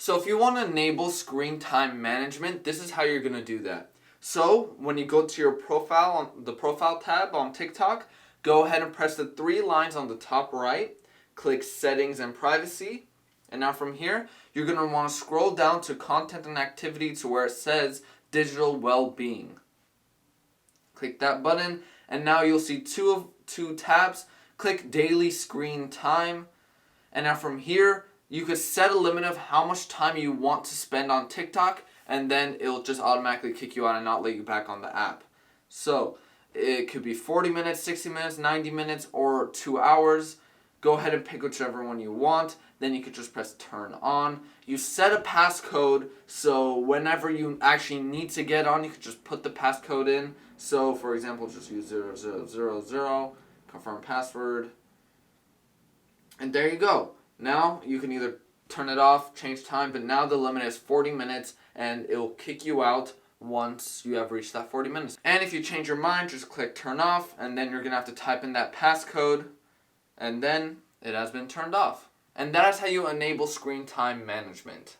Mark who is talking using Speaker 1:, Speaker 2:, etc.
Speaker 1: So if you want to enable screen time management, this is how you're going to do that. So when you go to your profile, on the profile tab on TikTok, go ahead and press the three lines on the top right, click settings and privacy, and now from here, you're going to want to scroll down to content and activity to where it says digital well-being. Click that button, and now you'll see two tabs. Click daily screen time, and now from here, you could set a limit of how much time you want to spend on TikTok, and then it'll just automatically kick you out and not let you back on the app. So it could be 40 minutes, 60 minutes, 90 minutes, or 2 hours. Go ahead and pick whichever one you want. Then you could just press turn on. You set a passcode, so whenever you actually need to get on, you could just put the passcode in. So for example, just use 0000, confirm password. And there you go. Now you can either turn it off, change time, but now the limit is 40 minutes and it'll kick you out once you have reached that 40 minutes. And if you change your mind, just click turn off, and then you're going to have to type in that passcode, and then it has been turned off. And that is how you enable screen time management.